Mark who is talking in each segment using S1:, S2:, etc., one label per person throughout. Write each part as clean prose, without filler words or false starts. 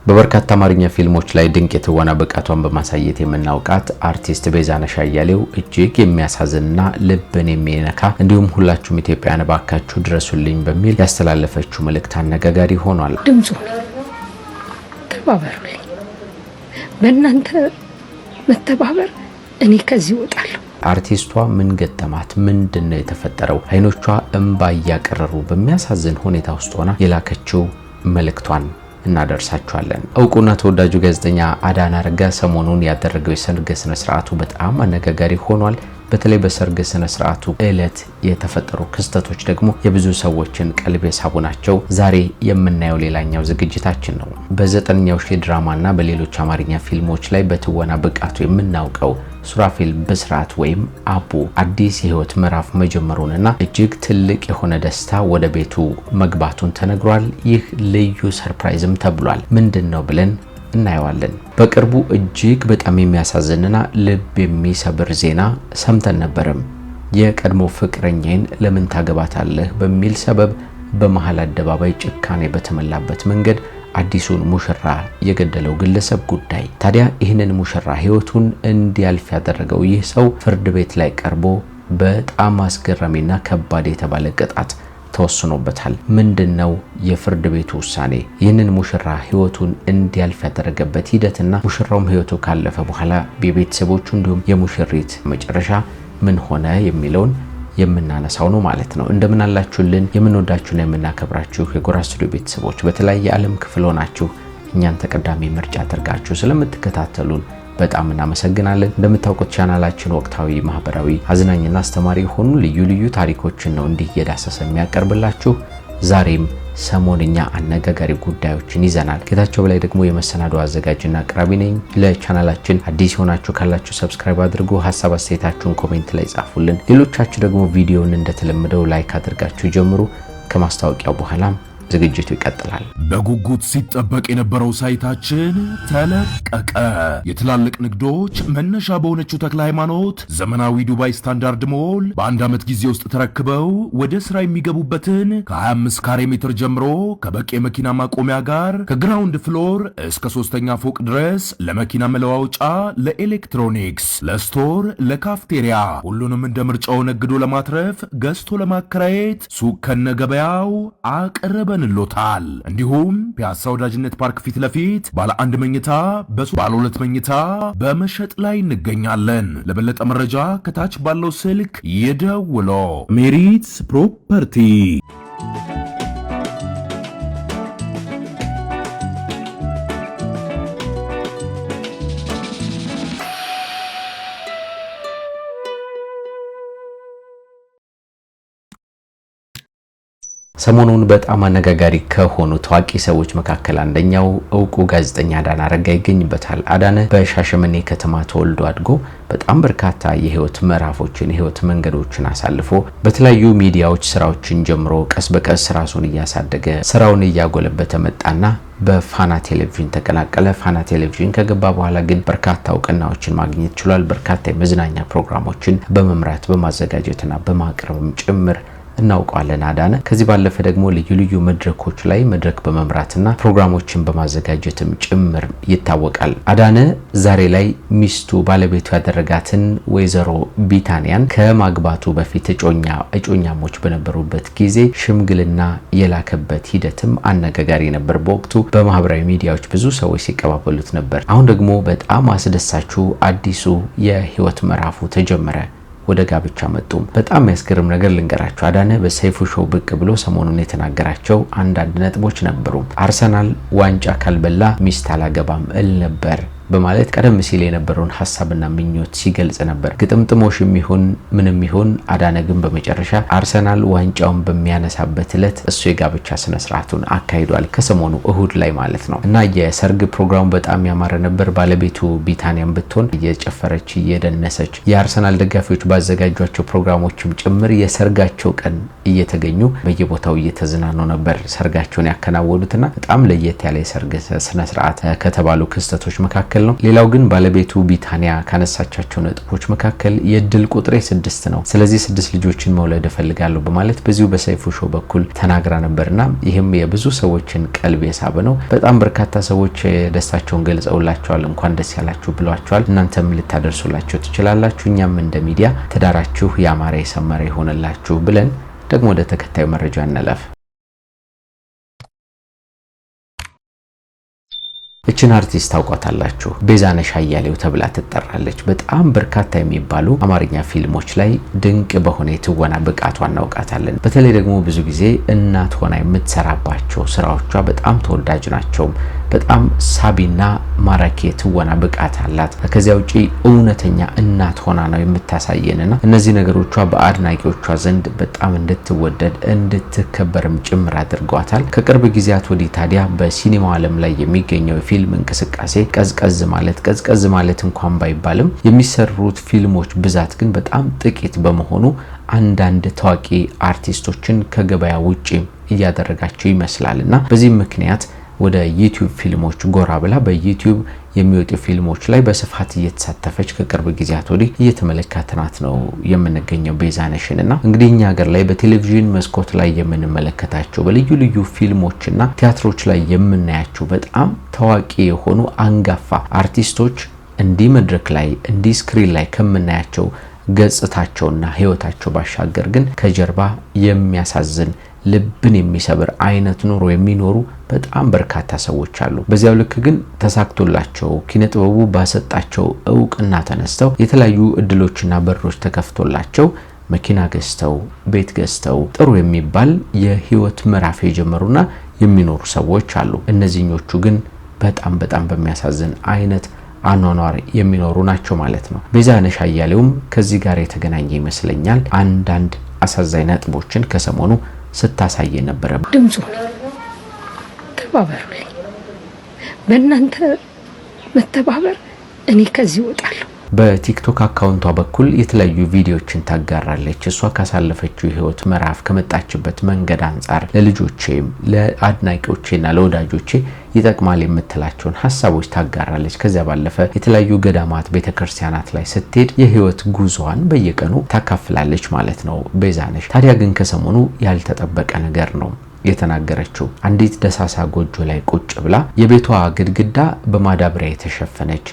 S1: በበርካታ አማርኛ ፊልሞች ላይ ድንቅ የትወና ብቃቷን በማሳየት የምናውቃት አርቲስት ቤዛነሽ አያሌው እጅግ የሚያሳዝንና ልብን የሚነካ እንዲሁም ሁላችሁም ኢትዮጵያውያን ባካችሁ ድረሱልኝ በሚል ያስተላለፈችው መልእክት አነጋጋሪ ሆኗል።
S2: ድምጹ ተባበሩልኝ፣ በእናንተ መተባበር እኔ ከዚህ እወጣለሁ።
S1: አርቲስቷ ምን ገጠማት? ምንድነው የተፈጠረው? አይኖቿ እንባ እያቀረሩ በሚያሳዝን ሁኔታ ውስጥ ሆና የላከችው መልእክቷን እናደርሳችኋለን። እውቁና ተወዳጁ ጋዜጠኛ አዳነ አረጋ ሰሞኑን ያደረገው የሰርግ ስነ ስርዓቱ በጣም አነጋጋሪ ሆኗል። በተለይ በሰርግ ስነ ስርዓቱ ዕለት የተፈጠሩ ክስተቶች ደግሞ የብዙ ሰዎችን ቀልብ የሳቡ ናቸው። ዛሬ የምናየው ሌላኛው ዝግጅታችን ነው። በዘጠነኛው ሺህ ድራማና በሌሎች አማርኛ ፊልሞች ላይ በትወና ብቃቱ የምናውቀው ሱራፌል ብስራት ወይም አቡ አዲስ የህይወት ምዕራፍ መጀመሩንና እጅግ ትልቅ የሆነ ደስታ ወደ ቤቱ መግባቱን ተነግሯል። ይህ ልዩ ሰርፕራይዝም ተብሏል። ምንድነው ብለን እናየዋለን። በቅርቡ እጅግ በጣም የሚያሳዝንና ልብ የሚሰብር ዜና ሰምተን ነበርም። የቀድሞ ፍቅረኛዬን ለምን ታገባታለህ በሚል ሰበብ በመሃል አደባባይ ጭካኔ በተሞላበት መንገድ አዲሱን ሙሽራ የገደለው ግለሰብ ጉዳይ። ታዲያ ይህንን ሙሽራ ህይወቱን እንዲያልፍ ያደረገው ይህ ሰው ፍርድ ቤት ላይ ቀርቦ በጣም አስገራሚና ከባድ የተባለ ቅጣት ተወስኖበታል። ምንድነው የፍርድ ቤቱ ውሳኔ? ይህንን ሙሽራ ህይወቱን እንዲያልፍ ያደረገበት ሂደትና ሙሽራውም ህይወቱ ካለፈ በኋላ የቤተሰቦቹ እንዲሁም የሙሽሪት መጨረሻ ምን ሆነ የሚለውን የምናነሳው ነው ማለት ነው። እንደምን አላችሁልን? የምንወዳችሁና የምናከብራችሁ የጎራ ስቱዲዮ ቤተሰቦች በተለያየ ዓለም ክፍል ሆናችሁ እኛን ተቀዳሚ ምርጫ አድርጋችሁ ስለምትከታተሉን በጣም እናመሰግናለን። እንደምታውቁት ቻናላችን ወቅታዊ፣ ማህበራዊ፣ አዝናኝና አስተማሪ የሆኑ ልዩ ልዩ ታሪኮችን ነው እንዲህ እየዳሰሰ የሚያቀርብላችሁ። ዛሬም ሰሞንኛ አነጋጋሪ ጉዳዮችን ይዘናል። ጌታቸው በላይ ደግሞ የመሰናዶ አዘጋጅና አቅራቢ ነኝ። ለቻናላችን አዲስ ሆናችሁ ካላችሁ ሰብስክራይብ አድርጉ። ሀሳብ አስተያየታችሁን ኮሜንት ላይ ጻፉልን። ሌሎቻችሁ ደግሞ ቪዲዮውን እንደተለመደው ላይክ አድርጋችሁ ጀምሩ። ከማስታወቂያው በኋላም ዝግጅቱ ይቀጥላል።
S3: በጉጉት ሲጠበቅ የነበረው ሳይታችን ተለቀቀ። የትላልቅ ንግዶች መነሻ በሆነችው ተክለ ሃይማኖት ዘመናዊ ዱባይ ስታንዳርድ ሞል በአንድ ዓመት ጊዜ ውስጥ ተረክበው ወደ ስራ የሚገቡበትን ከ25 ካሬ ሜትር ጀምሮ ከበቂ የመኪና ማቆሚያ ጋር ከግራውንድ ፍሎር እስከ 3ኛ ፎቅ ድረስ ለመኪና መለዋወጫ፣ ለኤሌክትሮኒክስ፣ ለስቶር፣ ለካፍቴሪያ ሁሉንም እንደ ምርጫው ነግዶ ለማትረፍ ገዝቶ ለማከራየት ሱቅ ከነገበያው አቀረበ እንሎታል። እንዲሁም ፒያሳ ወዳጅነት ፓርክ ፊት ለፊት ባለ 1 መኝታ ባለ 2 መኝታ በመሸጥ ላይ እንገኛለን። ለበለጠ መረጃ ከታች ባለው ስልክ ይደውሉ። ሜሪትስ ፕሮፐርቲ።
S1: ሰሞኑን በጣም አነጋጋሪ ከሆኑ ታዋቂ ሰዎች መካከል አንደኛው እውቁ ጋዜጠኛ አዳነ አረጋ ይገኝበታል። አዳነ በሻሸመኔ ከተማ ተወልዶ አድጎ በጣም በርካታ የህይወት ምዕራፎችን የህይወት መንገዶችን አሳልፎ በተለያዩ ሚዲያዎች ስራዎችን ጀምሮ ቀስ በቀስ ራሱን እያሳደገ ስራውን እያጎለበተ መጣና በፋና ቴሌቪዥን ተቀላቀለ። ፋና ቴሌቪዥን ከገባ በኋላ ግን በርካታ እውቅናዎችን ማግኘት ችሏል። በርካታ የመዝናኛ ፕሮግራሞችን በመምራት በማዘጋጀትና በማቅረብም ጭምር እናውቀዋለን አዳነ። ከዚህ ባለፈ ደግሞ ልዩ ልዩ መድረኮች ላይ መድረክ በመምራትና ፕሮግራሞችን በማዘጋጀትም ጭምር ይታወቃል። አዳነ ዛሬ ላይ ሚስቱ ባለቤቱ ያደረጋትን ወይዘሮ ቢታንያን ከማግባቱ በፊት እጮኛሞች በነበሩበት ጊዜ ሽምግልና የላከበት ሂደትም አነጋጋሪ ነበር። በወቅቱ በማህበራዊ ሚዲያዎች ብዙ ሰዎች ሲቀባበሉት ነበር። አሁን ደግሞ በጣም አስደሳቹ አዲሱ የህይወት ምዕራፉ ተጀመረ። ወደ ጋብቻ መጡ። በጣም የሚያስገርም ነገር ልንገራችሁ። አዳነ በሰይፉ ሾው ብቅ ብሎ ሰሞኑን የተናገራቸው አንዳንድ ነጥቦች ነበሩ። አርሰናል ዋንጫ ካልበላ ሚስት አላገባም እል ነበር በማለት ቀደም ሲል የነበረውን ሐሳብና ምኞት ሲገልጽ ነበር። ግጥምጥሞሽም ይሁን ምንም ይሁን አዳነ ግን በመጨረሻ አርሰናል ዋንጫውን በሚያነሳበት ዕለት እሱ የጋብቻ ስነ ስርዓቱን አካሂዷል። ከሰሞኑ እሁድ ላይ ማለት ነው። እና የሰርግ ፕሮግራሙ በጣም ያማረ ነበር። ባለቤቱ ቢታንያም ብትሆን እየጨፈረች እየደነሰች የአርሰናል ደጋፊዎች ባዘጋጇቸው ፕሮግራሞችም ጭምር የሰርጋቸው ቀን እየተገኙ በየቦታው እየተዝናኑ ነበር ሰርጋቸውን ያከናወኑትና በጣም ለየት ያለ የሰርግ ስነ ስርዓት ከተባሉ ክስተቶች መካከል መካከል ነው። ሌላው ግን ባለቤቱ ቢታንያ ካነሳቻቸው ነጥቦች መካከል የእድል ቁጥሬ 6 ነው፣ ስለዚህ 6 ልጆችን መውለድ እፈልጋለሁ በማለት በዚሁ በሰይፉ ሾው በኩል ተናግራ ነበርና ይህም የብዙ ሰዎችን ቀልብ የሳበ ነው። በጣም በርካታ ሰዎች ደስታቸውን ገልጸውላቸዋል፣ እንኳን ደስ ያላችሁ ብሏቸዋል። እናንተም ልታደርሱላቸው ትችላላችሁ። እኛም እንደ ሚዲያ ትዳራችሁ ያማረ የሰመረ ይሆንላችሁ ብለን ደግሞ ወደ ተከታዩ መረጃ እንለፍ። እችን አርቲስት ታውቋታላችሁ? ቤዛነሽ አያሌው ተብላ ትጠራለች። በጣም በርካታ የሚባሉ አማርኛ ፊልሞች ላይ ድንቅ በሆነ የትወና ብቃቷ እናውቃታለን። በተለይ ደግሞ ብዙ ጊዜ እናት ሆና የምትሰራባቸው ስራዎቿ በጣም ተወዳጅ ናቸው። በጣም ሳቢና ማራኪ የትወና ብቃት አላት። ከዚያ ውጪ እውነተኛ እናት ሆና ነው የምታሳየንና እነዚህ ነገሮቿ በአድናቂዎቿ ዘንድ በጣም እንድትወደድ እንድትከበርም ጭምር አድርጓታል። ከቅርብ ጊዜያት ወዲህ ታዲያ በሲኒማው ዓለም ላይ የሚገኘው ፊልም እንቅስቃሴ ቀዝቀዝ ማለት እንኳን ባይባልም የሚሰሩት ፊልሞች ብዛት ግን በጣም ጥቂት በመሆኑ አንዳንድ ታዋቂ አርቲስቶችን ከገበያ ውጪ እያደረጋቸው ይመስላልና በዚህ ምክንያት ወደ ዩቲዩብ ፊልሞች ጎራ ብላ በዩቲዩብ የሚወጡ ፊልሞች ላይ በስፋት እየተሳተፈች ከቅርብ ጊዜያት ወዲህ እየተመለከተናት ነው የምንገኘው ቤዛነሽንና እንግዲህ እኛ ሀገር ላይ በቴሌቪዥን መስኮት ላይ የምንመለከታቸው በልዩ ልዩ ፊልሞችና ቲያትሮች ላይ የምናያቸው በጣም ታዋቂ የሆኑ አንጋፋ አርቲስቶች እንዲህ መድረክ ላይ እንዲህ ስክሪን ላይ ከምናያቸው ገጽታቸውና ህይወታቸው ባሻገር ግን ከጀርባ የሚያሳዝን ልብን የሚሰብር አይነት ኑሮ የሚኖሩ በጣም በርካታ ሰዎች አሉ። በዚያው ልክ ግን ተሳክቶላቸው ኪነጥበቡ ባሰጣቸው እውቅና ተነስተው የተለያዩ እድሎችና በሮች ተከፍቶላቸው መኪና ገዝተው ቤት ገዝተው ጥሩ የሚባል የህይወት ምዕራፍ የጀመሩና የሚኖሩ ሰዎች አሉ። እነዚህኞቹ ግን በጣም በሚያሳዝን አይነት አኗኗር የሚኖሩ ናቸው ማለት ነው። ቤዛነሽ አያሌውም ከዚህ ጋር የተገናኘ ይመስለኛል አንዳንድ አሳዛኝ ነጥቦችን ከሰሞኑ ስታሳየ ነበር።
S2: ድምጹ ተባበሩልኝ፣ በእናንተ መተባበር እኔ ከዚህ እወጣለሁ።
S1: በቲክቶክ አካውንቷ በኩል የተለያዩ ቪዲዮዎችን ታጋራለች። እሷ ካሳለፈችው ህይወት ምዕራፍ ከመጣችበት መንገድ አንፃር ለልጆቼም ለአድናቂዎቼና ለወዳጆቼ ይጠቅማል የምትላቸውን ሐሳቦች ታጋራለች። ከዚያ ባለፈ የተለያዩ ገዳማት ቤተክርስቲያናት ላይ ስትሄድ የህይወት ጉዞዋን በየቀኑ ታካፍላለች ማለት ነው ቤዛነሽ። ታዲያ ግን ከሰሞኑ ያልተጠበቀ ነገር ነው የተናገረችው። አንዲት ደሳሳ ጎጆ ላይ ቁጭ ብላ የቤቷ ግድግዳ በማዳበሪያ የተሸፈነች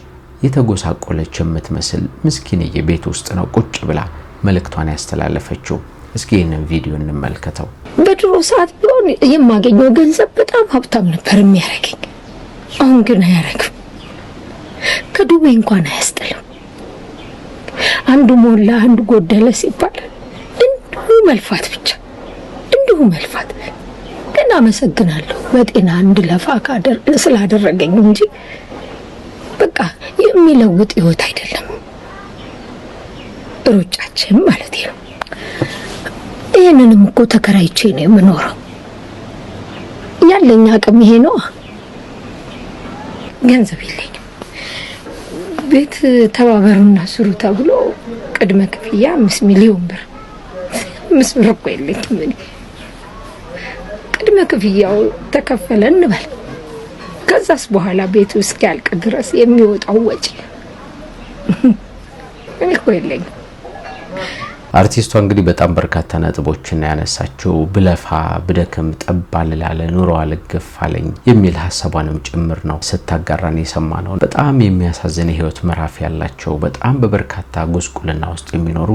S1: የተጎሳቆለች የምትመስል ምስኪንዬ ቤት ውስጥ ነው ቁጭ ብላ መልእክቷን ያስተላለፈችው። እስኪ ይህንን ቪዲዮ እንመልከተው።
S2: በድሮ ሰዓት ቢሆን የማገኘው ገንዘብ በጣም ሀብታም ነበር የሚያረገኝ። አሁን ግን አያረግም። ከዱቤ እንኳን አያስጥልም። አንዱ ሞላ አንዱ ጎደለ ሲባል እንዲሁ መልፋት ብቻ እንዲሁ መልፋት። ግን አመሰግናለሁ በጤና እንድለፋ ስላደረገኝ እንጂ በቃ የሚለውጥ ህይወት አይደለም ሩጫችን ማለት ነው። ይሄንንም እኮ ተከራይቼ ነው የምኖረው። ያለኝ አቅም ይሄ ነው። ገንዘብ የለኝም። ቤት ተባበሩና ስሩ ተብሎ ቅድመ ክፍያ 5 ሚሊዮን ብር 5 ብር እኮ የለኝም። ቅድመ ክፍያው ተከፈለ እንበል። ከዛስ በኋላ ቤቱ እስኪያልቅ ድረስ የሚወጣው ወጪ እኮ የለኝም።
S1: አርቲስቷ እንግዲህ በጣም በርካታ ነጥቦችን ያነሳቸው ብለፋ ብደክም ጠባል ላለ ኑሮ አልገፋለኝ የሚል ሐሳቧንም ጭምር ነው ስታጋራን የሰማነው። በጣም የሚያሳዝን ህይወት ምዕራፍ ያላቸው በጣም በበርካታ ጉስቁልና ውስጥ የሚኖሩ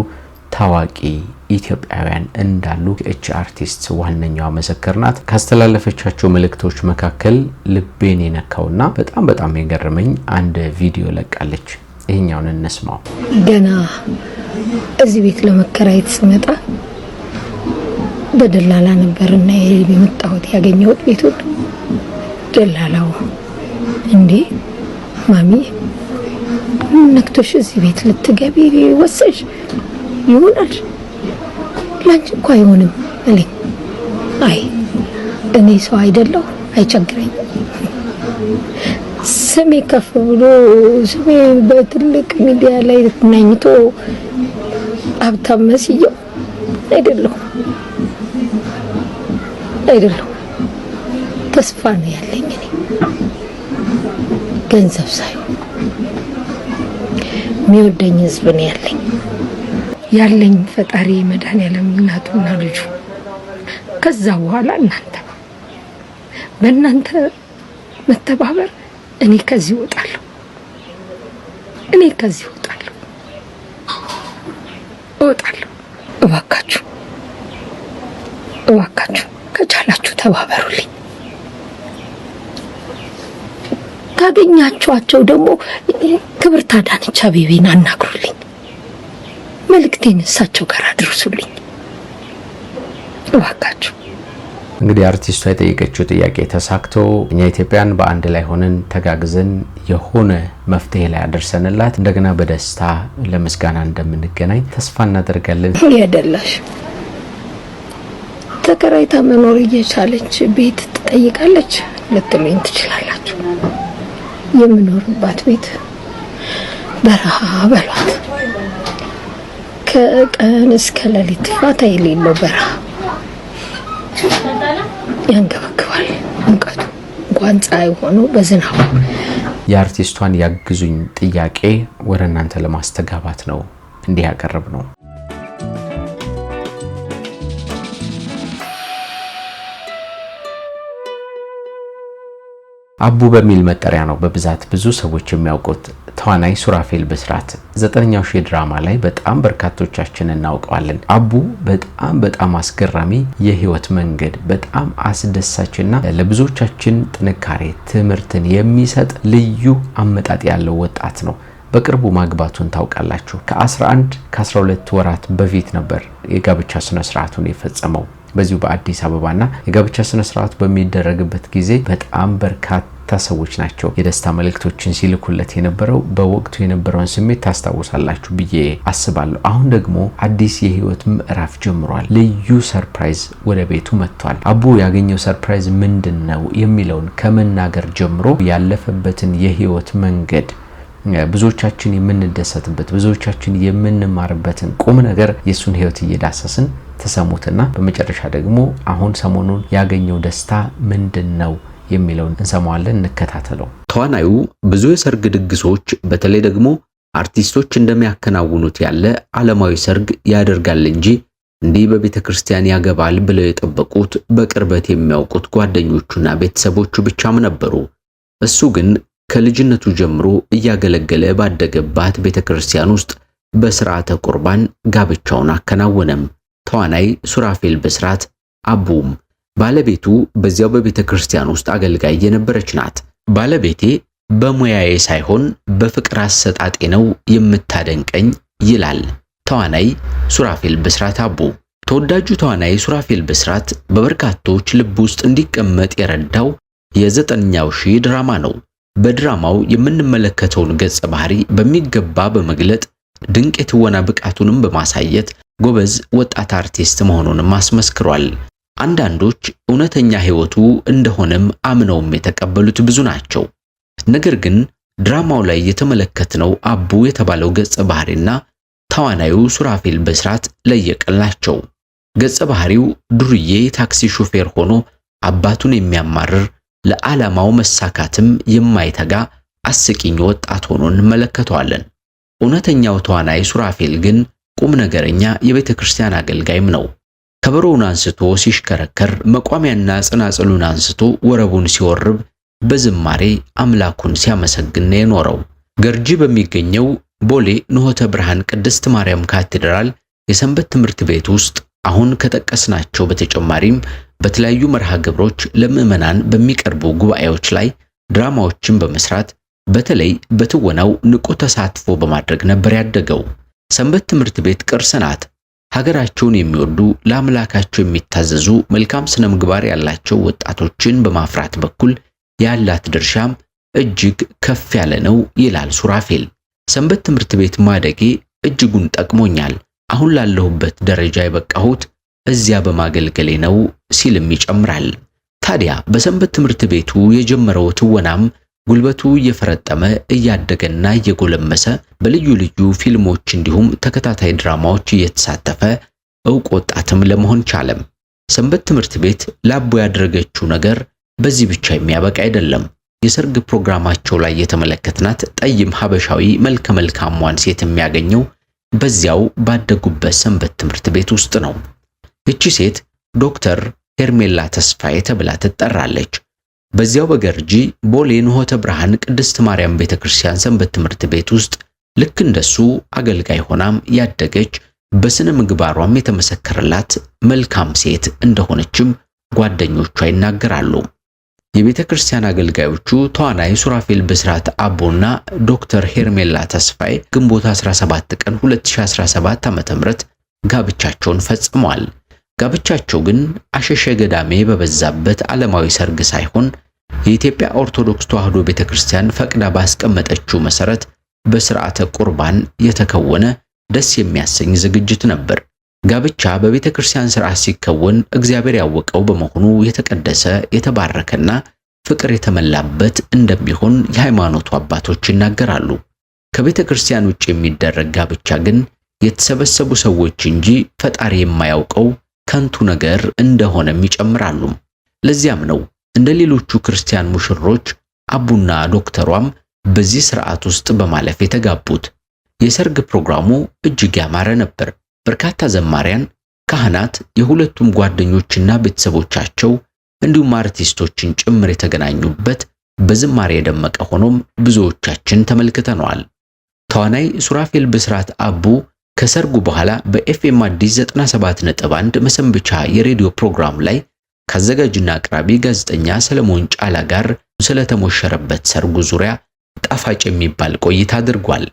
S1: ታዋቂ ኢትዮጵያውያን እንዳሉ እቺ አርቲስት ዋነኛዋ ምስክር ናት። ካስተላለፈቻቸው መልእክቶች መካከል ልቤን የነካውና በጣም የገረመኝ አንድ ቪዲዮ ለቃለች። ይሄኛውን እንስማው።
S2: ገና እዚህ ቤት ለመከራየት ስመጣ በደላላ ነበርና የመጣሁት ያገኘሁት ቤቱን። ደላላው እንዴ ማሚ ነክቶሽ እዚህ ቤት ልትገቢ ወሰሽ ይሆናል ላንቺ እኮ አይሆንም አለኝ። አይ እኔ ሰው አይደለሁ አይቸግረኝ። ስሜ ከፍ ብሎ ስሜ በትልቅ ሚዲያ ላይ ተናኝቶ ሀብታም መስየው አይደለሁ ተስፋ ነው ያለኝ እኔ ገንዘብ ሳይሆን የሚወደኝ ህዝብ ነው ያለኝ ፈጣሪ መድኃኒዓለም እናቱና ልጁ። ከዛ በኋላ እናንተ በእናንተ መተባበር እኔ ከዚህ እወጣለሁ። እባካችሁ ከቻላችሁ ተባበሩልኝ። ካገኛችኋቸው ደግሞ ክብርት አዳነች አቤቤን አናግሩልኝ። መልእክቴን እሳቸው ጋር አድርሱልኝ እባካችሁ።
S1: እንግዲህ አርቲስቷ የጠየቀችው ጥያቄ ተሳክቶ እኛ ኢትዮጵያን በአንድ ላይ ሆነን ተጋግዘን የሆነ መፍትሄ ላይ አደርሰንላት እንደገና በደስታ ለምስጋና እንደምንገናኝ ተስፋ እናደርጋለን።
S2: ያደላሽ ተከራይታ መኖር እየቻለች ቤት ትጠይቃለች ልትሉኝ ትችላላችሁ። የምኖርባት ቤት በረሃ በሏት። ከቀን እስከ ሌሊት ፋታ የሌለው በረሃ ያንገበግባል። ሙቀቱ እንኳን ፀሐይ ሆኖ በዝናቡ።
S1: የአርቲስቷን ያግዙኝ ጥያቄ ወደ እናንተ ለማስተጋባት ነው እንዲህ ያቀርብ ነው። አቡ በሚል መጠሪያ ነው በብዛት ብዙ ሰዎች የሚያውቁት ተዋናይ ሱራፌል ብስራት 9ኛው ሺህ ድራማ ላይ በጣም በርካቶቻችን እናውቀዋለን። አቡ በጣም አስገራሚ የህይወት መንገድ፣ በጣም አስደሳችና ለብዙዎቻችን ጥንካሬ ትምህርትን የሚሰጥ ልዩ አመጣጥ ያለው ወጣት ነው። በቅርቡ ማግባቱን ታውቃላችሁ። ከ12 ወራት በፊት ነበር የጋብቻ ስነ ስርዓቱን የፈጸመው በዚሁ በአዲስ አበባና የጋብቻ ስነ ስርዓቱ በሚደረግበት ጊዜ በጣም በርካታ ሰዎች ናቸው የደስታ መልእክቶችን ሲልኩለት የነበረው። በወቅቱ የነበረውን ስሜት ታስታውሳላችሁ ብዬ አስባለሁ። አሁን ደግሞ አዲስ የህይወት ምዕራፍ ጀምሯል። ልዩ ሰርፕራይዝ ወደ ቤቱ መጥቷል። አቡ ያገኘው ሰርፕራይዝ ምንድነው የሚለውን ከመናገር ጀምሮ ያለፈበትን የህይወት መንገድ ብዙዎቻችን የምንደሰትበት ብዙዎቻችን የምንማርበትን ቁም ነገር የሱን ህይወት እየዳሰስን ተሰሙትና በመጨረሻ ደግሞ አሁን ሰሞኑን ያገኘው ደስታ ምንድነው የሚለውን እንሰማዋለን። እንከታተለው።
S4: ተዋናዩ ብዙ የሰርግ ድግሶች በተለይ ደግሞ አርቲስቶች እንደሚያከናውኑት ያለ ዓለማዊ ሰርግ ያደርጋል እንጂ እንዲህ በቤተክርስቲያን ያገባል ብለው የጠበቁት በቅርበት የሚያውቁት ጓደኞቹና ቤተሰቦቹ ብቻም ነበሩ። እሱ ግን ከልጅነቱ ጀምሮ እያገለገለ ባደገባት ቤተክርስቲያን ውስጥ በሥርዓተ ቁርባን ጋብቻውን አከናወነም። ተዋናይ ሱራፌል ብስራት አቡም ባለቤቱ በዚያው በቤተክርስቲያን ውስጥ አገልጋይ የነበረች ናት። ባለቤቴ በሙያዬ ሳይሆን በፍቅር አሰጣጤ ነው የምታደንቀኝ ይላል ተዋናይ ሱራፌል ብስራት አቡ። ተወዳጁ ተዋናይ ሱራፌል ብስራት በበርካቶች ልብ ውስጥ እንዲቀመጥ የረዳው የ9ኛው ሺህ ድራማ ነው። በድራማው የምንመለከተውን ገጸ ባህሪ በሚገባ በመግለጥ ድንቅ የትወና ብቃቱንም በማሳየት ጎበዝ ወጣት አርቲስት መሆኑንም አስመስክሯል። አንዳንዶች እውነተኛ ህይወቱ እንደሆነም አምነውም የተቀበሉት ብዙ ናቸው። ነገር ግን ድራማው ላይ የተመለከትነው አቡ የተባለው ገጸ ባህሪና ተዋናዩ ሱራፌል ብስራት ለየቅል ናቸው። ገጸ ባህሪው ዱርዬ ታክሲ ሹፌር ሆኖ አባቱን የሚያማርር ለዓላማው መሳካትም የማይተጋ አስቂኝ ወጣት ሆኖ እንመለከተዋለን። እውነተኛው ተዋናይ ሱራፌል ግን ቁም ነገረኛ የቤተክርስቲያን አገልጋይም ነው። ከበሮውን አንስቶ ሲሽከረከር መቋሚያና ጽናጽሉን አንስቶ ወረቡን ሲወርብ በዝማሬ አምላኩን ሲያመሰግን የኖረው ገርጂ በሚገኘው ቦሌ ንሆተ ብርሃን ቅድስት ማርያም ካቴድራል የሰንበት ትምህርት ቤት ውስጥ አሁን ከጠቀስናቸው በተጨማሪም በተለያዩ መርሃ ግብሮች ለምዕመናን በሚቀርቡ ጉባኤዎች ላይ ድራማዎችን በመስራት በተለይ በትወናው ንቁ ተሳትፎ በማድረግ ነበር ያደገው። ሰንበት ትምህርት ቤት ቅርስ ናት። ሀገራቸውን የሚወዱ ለአምላካቸው የሚታዘዙ መልካም ስነ ምግባር ያላቸው ወጣቶችን በማፍራት በኩል ያላት ድርሻም እጅግ ከፍ ያለ ነው ይላል ሱራፌል። ሰንበት ትምህርት ቤት ማደጌ እጅጉን ጠቅሞኛል። አሁን ላለሁበት ደረጃ የበቃሁት እዚያ በማገልገሌ ነው ሲልም ይጨምራል። ታዲያ በሰንበት ትምህርት ቤቱ የጀመረው ትወናም ጉልበቱ እየፈረጠመ እያደገና እየጎለመሰ በልዩ ልዩ ፊልሞች እንዲሁም ተከታታይ ድራማዎች እየተሳተፈ ዕውቅ ወጣትም ለመሆን ቻለም። ሰንበት ትምህርት ቤት ላቡ ያደረገችው ነገር በዚህ ብቻ የሚያበቃ አይደለም። የሰርግ ፕሮግራማቸው ላይ የተመለከትናት ጠይም ሀበሻዊ መልከ መልካሟን ሴት የሚያገኘው በዚያው ባደጉበት ሰንበት ትምህርት ቤት ውስጥ ነው። እቺ ሴት ዶክተር ሄርሜላ ተስፋዬ ተብላ ትጠራለች። በዚያው በገርጂ ቦሌ ንሆተ ብርሃን ቅድስት ማርያም ቤተክርስቲያን ሰንበት ትምህርት ቤት ውስጥ ልክ እንደሱ አገልጋይ ሆናም ያደገች በስነ ምግባሯም የተመሰከረላት መልካም ሴት እንደሆነችም ጓደኞቿ ይናገራሉ። የቤተክርስቲያን አገልጋዮቹ ተዋናይ ሱራፌል ብስራት አቦና ዶክተር ሄርሜላ ተስፋዬ ግንቦት 17 ቀን 2017 ዓ.ም ጋብቻቸውን ፈጽመዋል። ጋብቻቸው ግን አሸሸ ገዳሜ በበዛበት ዓለማዊ ሰርግ ሳይሆን የኢትዮጵያ ኦርቶዶክስ ተዋሕዶ ቤተክርስቲያን ፈቅዳ ባስቀመጠችው መሰረት በሥርዓተ ቁርባን የተከወነ ደስ የሚያሰኝ ዝግጅት ነበር። ጋብቻ በቤተክርስቲያን ሥርዓት ሲከወን እግዚአብሔር ያወቀው በመሆኑ የተቀደሰ የተባረከና ፍቅር የተመላበት እንደሚሆን የሃይማኖቱ አባቶች ይናገራሉ። ከቤተክርስቲያን ውጭ የሚደረግ ጋብቻ ግን የተሰበሰቡ ሰዎች እንጂ ፈጣሪ የማያውቀው ከንቱ ነገር እንደሆነም ይጨምራሉ። ለዚያም ነው እንደ ሌሎቹ ክርስቲያን ሙሽሮች አቡና ዶክተሯም በዚህ ሥርዓት ውስጥ በማለፍ የተጋቡት። የሰርግ ፕሮግራሙ እጅግ ያማረ ነበር። በርካታ ዘማሪያን፣ ካህናት፣ የሁለቱም ጓደኞችና ቤተሰቦቻቸው እንዲሁም አርቲስቶችን ጭምር የተገናኙበት በዝማሬ የደመቀ ሆኖም ብዙዎቻችን ተመልክተነዋል። ተዋናይ ሱራፌል ብስራት አቡ ከሰርጉ በኋላ በኤፍኤም አዲስ 97.1 መሰንበቻ የሬዲዮ ፕሮግራም ላይ ከአዘጋጅና አቅራቢ ጋዜጠኛ ሰለሞን ጫላ ጋር ስለተሞሸረበት ሰርጉ ዙሪያ ጣፋጭ የሚባል ቆይታ አድርጓል።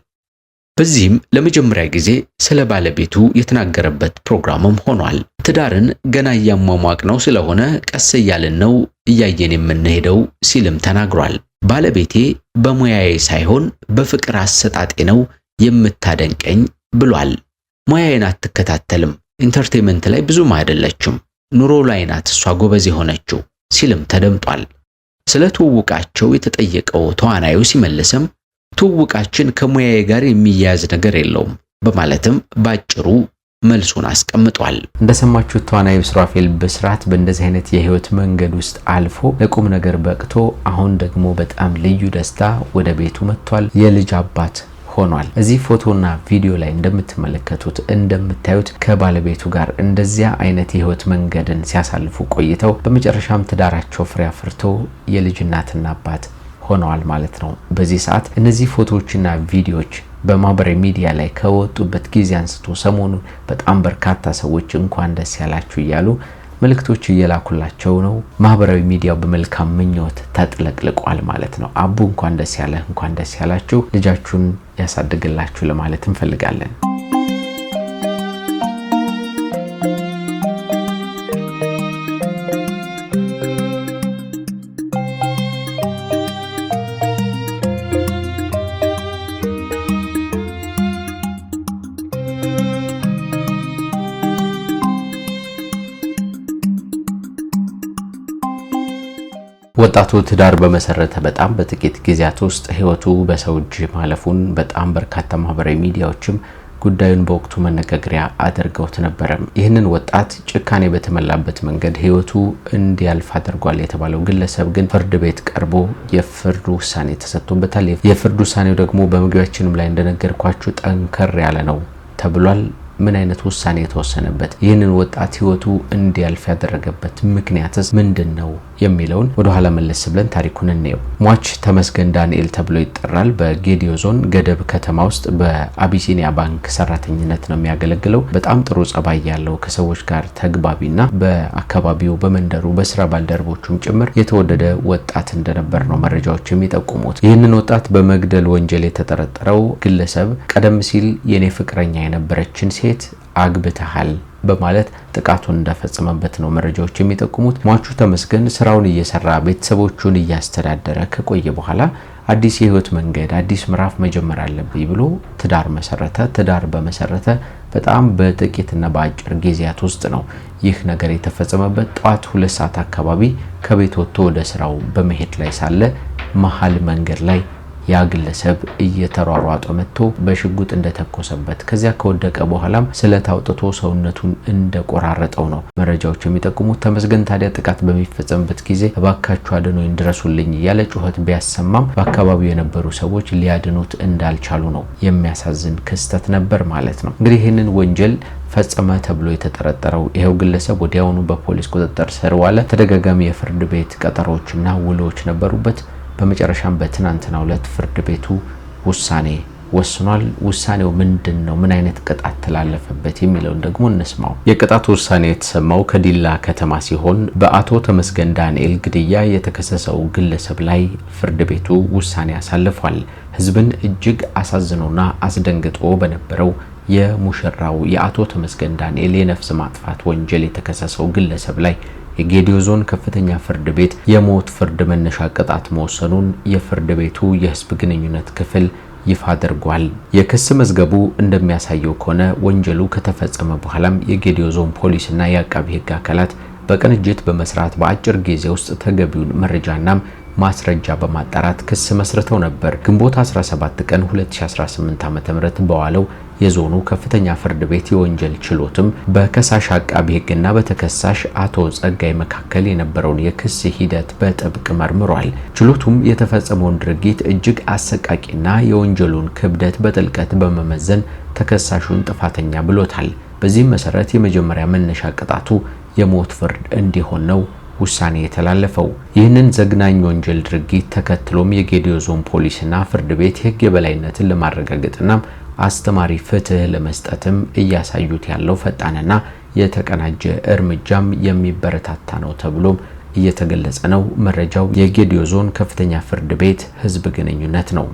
S4: በዚህም ለመጀመሪያ ጊዜ ስለ ባለቤቱ የተናገረበት ፕሮግራምም ሆኗል። ትዳርን ገና እያሟሟቅ ነው ስለሆነ ቀስ እያልን ነው እያየን የምንሄደው ሲልም ተናግሯል። ባለቤቴ በሙያዬ ሳይሆን በፍቅር አሰጣጤ ነው የምታደንቀኝ ብሏል። ሙያዬን አትከታተልም፣ ኢንተርቴይንመንት ላይ ብዙም አይደለችም፣ ኑሮ ላይ ናት እሷ ጎበዝ የሆነችው ሲልም ተደምጧል። ስለ ትውውቃቸው የተጠየቀው ተዋናዩ ሲመልስም ትውውቃችን ከሙያዬ ጋር የሚያያዝ ነገር የለውም በማለትም ባጭሩ መልሱን አስቀምጧል።
S1: እንደሰማችሁት ተዋናዩ ሱራፌል ብስራት በእንደዚህ አይነት የህይወት መንገድ ውስጥ አልፎ ለቁም ነገር በቅቶ አሁን ደግሞ በጣም ልዩ ደስታ ወደ ቤቱ መጥቷል። የልጅ አባት ሆኗል። እዚህ ፎቶና ቪዲዮ ላይ እንደምትመለከቱት እንደምታዩት ከባለቤቱ ጋር እንደዚያ አይነት የህይወት መንገድን ሲያሳልፉ ቆይተው በመጨረሻም ትዳራቸው ፍሬ አፍርቶ የልጅ እናትና አባት ሆነዋል ማለት ነው። በዚህ ሰዓት እነዚህ ፎቶዎችና ቪዲዮዎች በማህበራዊ ሚዲያ ላይ ከወጡበት ጊዜ አንስቶ ሰሞኑን በጣም በርካታ ሰዎች እንኳን ደስ ያላችሁ እያሉ መልእክቶች እየላኩላቸው ነው። ማህበራዊ ሚዲያው በመልካም ምኞት ተጥለቅልቋል ማለት ነው። አቡ እንኳን ደስ ያለህ፣ እንኳን ደስ ያላችሁ፣ ልጃችሁን ያሳድግላችሁ ለማለት እንፈልጋለን። ወጣቱ ትዳር በመሰረተ በጣም በጥቂት ጊዜያት ውስጥ ህይወቱ በሰው እጅ ማለፉን በጣም በርካታ ማህበራዊ ሚዲያዎችም ጉዳዩን በወቅቱ መነጋገሪያ አድርገውት ነበር። ይህንን ወጣት ጭካኔ በተመላበት መንገድ ህይወቱ እንዲያልፍ አድርጓል የተባለው ግለሰብ ግን ፍርድ ቤት ቀርቦ የፍርድ ውሳኔ ተሰጥቶበታል። የፍርድ ውሳኔው ደግሞ በመግቢያችንም ላይ እንደነገርኳችሁ ጠንከር ያለ ነው ተብሏል። ምን አይነት ውሳኔ የተወሰነበት ይህንን ወጣት ህይወቱ እንዲያልፍ ያደረገበት ምክንያትስ ምንድነው የሚለውን ወደ ኋላ መለስ ብለን ታሪኩን እንየው። ሟች ተመስገን ዳንኤል ተብሎ ይጠራል። በጌዲዮ ዞን ገደብ ከተማ ውስጥ በአቢሲኒያ ባንክ ሰራተኝነት ነው የሚያገለግለው። በጣም ጥሩ ጸባይ ያለው ከሰዎች ጋር ተግባቢና በአካባቢው በመንደሩ በስራ ባልደረቦቹም ጭምር የተወደደ ወጣት እንደነበር ነው መረጃዎች የሚጠቁሙት። ይህንን ወጣት በመግደል ወንጀል የተጠረጠረው ግለሰብ ቀደም ሲል የኔ ፍቅረኛ የነበረችን ሴት አግብተሃል በማለት ጥቃቱን እንደፈጸመበት ነው መረጃዎች የሚጠቁሙት። ሟቹ ተመስገን ስራውን እየሰራ ቤተሰቦቹን እያስተዳደረ ከቆየ በኋላ አዲስ የህይወት መንገድ አዲስ ምዕራፍ መጀመር አለብኝ ብሎ ትዳር መሰረተ። ትዳር በመሰረተ በጣም በጥቂትና በአጭር ጊዜያት ውስጥ ነው ይህ ነገር የተፈጸመበት። ጠዋት 2 ሰዓት አካባቢ ከቤት ወጥቶ ወደ ስራው በመሄድ ላይ ሳለ መሃል መንገድ ላይ ያ ግለሰብ እየተሯሯጠ መጥቶ በሽጉጥ እንደተኮሰበት ከዚያ ከወደቀ በኋላም ስለት አውጥቶ ሰውነቱን እንደቆራረጠው ነው መረጃዎች የሚጠቁሙት። ተመስገን ታዲያ ጥቃት በሚፈጸምበት ጊዜ እባካችሁ አድኑኝ ድረሱልኝ ያለ ጩኸት ቢያሰማም በአካባቢው የነበሩ ሰዎች ሊያድኑት እንዳልቻሉ ነው። የሚያሳዝን ክስተት ነበር ማለት ነው። እንግዲህ ይህንን ወንጀል ፈጸመ ተብሎ የተጠረጠረው ይሄው ግለሰብ ወዲያውኑ በፖሊስ ቁጥጥር ስር ዋለ። ተደጋጋሚ የፍርድ ቤት ቀጠሮዎችና ውሎች ነበሩበት። በመጨረሻም በትናንትናው ዕለት ፍርድ ቤቱ ውሳኔ ወስኗል። ውሳኔው ምንድነው? ምን አይነት ቅጣት ተላለፈበት የሚለውን ደግሞ እንስማው። የቅጣት ውሳኔ የተሰማው ከዲላ ከተማ ሲሆን በአቶ ተመስገን ዳንኤል ግድያ የተከሰሰው ግለሰብ ላይ ፍርድ ቤቱ ውሳኔ አሳልፏል። ህዝብን እጅግ አሳዝኖና አስደንግጦ በነበረው የሙሽራው የአቶ ተመስገን ዳንኤል የነፍስ ማጥፋት ወንጀል የተከሰሰው ግለሰብ ላይ የጌዲዮ ዞን ከፍተኛ ፍርድ ቤት የሞት ፍርድ መነሻ ቅጣት መወሰኑን የፍርድ ቤቱ የህዝብ ግንኙነት ክፍል ይፋ አድርጓል። የክስ መዝገቡ እንደሚያሳየው ከሆነ ወንጀሉ ከተፈጸመ በኋላም የጌዲዮ ዞን ፖሊስና የአቃቢ ህግ አካላት በቅንጅት በመስራት በአጭር ጊዜ ውስጥ ተገቢውን መረጃና ማስረጃ በማጣራት ክስ መስርተው ነበር። ግንቦት 17 ቀን 2018 ዓ.ም በዋለው የዞኑ ከፍተኛ ፍርድ ቤት የወንጀል ችሎትም በከሳሽ አቃቢ ህግና በተከሳሽ አቶ ጸጋይ መካከል የነበረውን የክስ ሂደት በጥብቅ መርምሯል። ችሎቱም የተፈጸመውን ድርጊት እጅግ አሰቃቂና የወንጀሉን ክብደት በጥልቀት በመመዘን ተከሳሹን ጥፋተኛ ብሎታል። በዚህም መሰረት የመጀመሪያ መነሻ ቅጣቱ የሞት ፍርድ እንዲሆን ነው ውሳኔ የተላለፈው። ይህንን ዘግናኝ ወንጀል ድርጊት ተከትሎም የጌዲዮ ዞን ፖሊስና ፍርድ ቤት የህግ የበላይነትን ለማረጋገጥና አስተማሪ ፍትህ ለመስጠትም እያሳዩት ያለው ፈጣንና የተቀናጀ እርምጃም የሚበረታታ ነው ተብሎም እየተገለጸ ነው። መረጃው የጌዲዮ ዞን ከፍተኛ ፍርድ ቤት ህዝብ ግንኙነት ነው።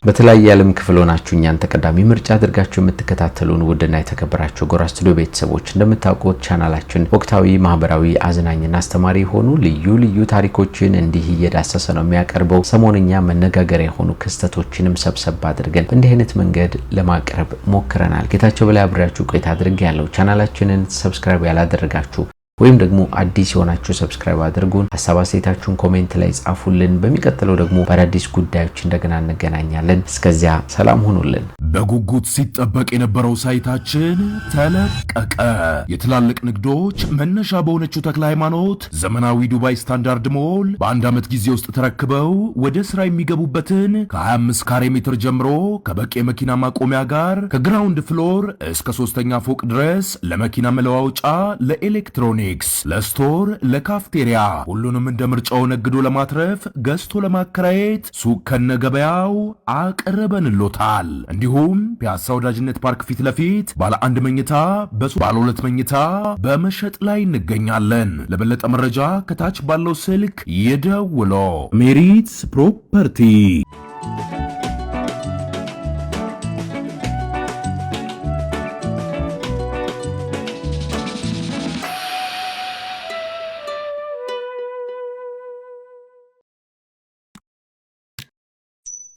S1: በተለያየ ዓለም ክፍል ሆናችሁ እኛን ተቀዳሚ ምርጫ አድርጋችሁ የምትከታተሉን ውድና የተከበራችሁ ጎራ ስቱዲዮ ቤተሰቦች እንደምታውቁት ቻናላችን ወቅታዊ፣ ማህበራዊ፣ አዝናኝና አስተማሪ የሆኑ ልዩ ታሪኮችን እንዲህ እየዳሰሰ ነው የሚያቀርበው። ሰሞንኛ መነጋገሪያ የሆኑ ክስተቶችንም ሰብሰብ አድርገን በእንዲህ አይነት መንገድ ለማቅረብ ሞክረናል። ጌታቸው በላይ አብሬያችሁ ቆይታ አድርጌያለሁ። ቻናላችንን ሰብስክራይብ ያላደረጋችሁ ወይም ደግሞ አዲስ የሆናችሁ ሰብስክራይብ አድርጉን። ሐሳብ አስተያየታችሁን ኮሜንት ላይ ጻፉልን። በሚቀጥለው ደግሞ በአዳዲስ ጉዳዮች እንደገና እንገናኛለን። እስከዚያ ሰላም ሁኑልን።
S3: በጉጉት ሲጠበቅ የነበረው ሳይታችን ተለቀቀ። የትላልቅ ንግዶች መነሻ በሆነችው ተክለ ሃይማኖት ዘመናዊ ዱባይ ስታንዳርድ ሞል በአንድ ዓመት ጊዜ ውስጥ ተረክበው ወደ ስራ የሚገቡበትን ከ25 ካሬ ሜትር ጀምሮ ከበቂ የመኪና ማቆሚያ ጋር ከግራውንድ ፍሎር እስከ 3ኛ ፎቅ ድረስ ለመኪና መለዋወጫ፣ ለኤሌክትሮኒክስ፣ ለስቶር፣ ለካፍቴሪያ ሁሉንም እንደ ምርጫው ነግዶ ለማትረፍ ገዝቶ ለማከራየት ሱቅ ከነገበያው አቅርበንሎታል። እንዲሁም ፒያሳ ወዳጅነት ፓርክ ፊት ለፊት ባለ 1 መኝታ ባለ 2 መኝታ በመሸጥ ላይ እንገኛለን። ለበለጠ መረጃ ከታች ባለው ስልክ ይደውሉ። ሜሪትስ ፕሮፐርቲ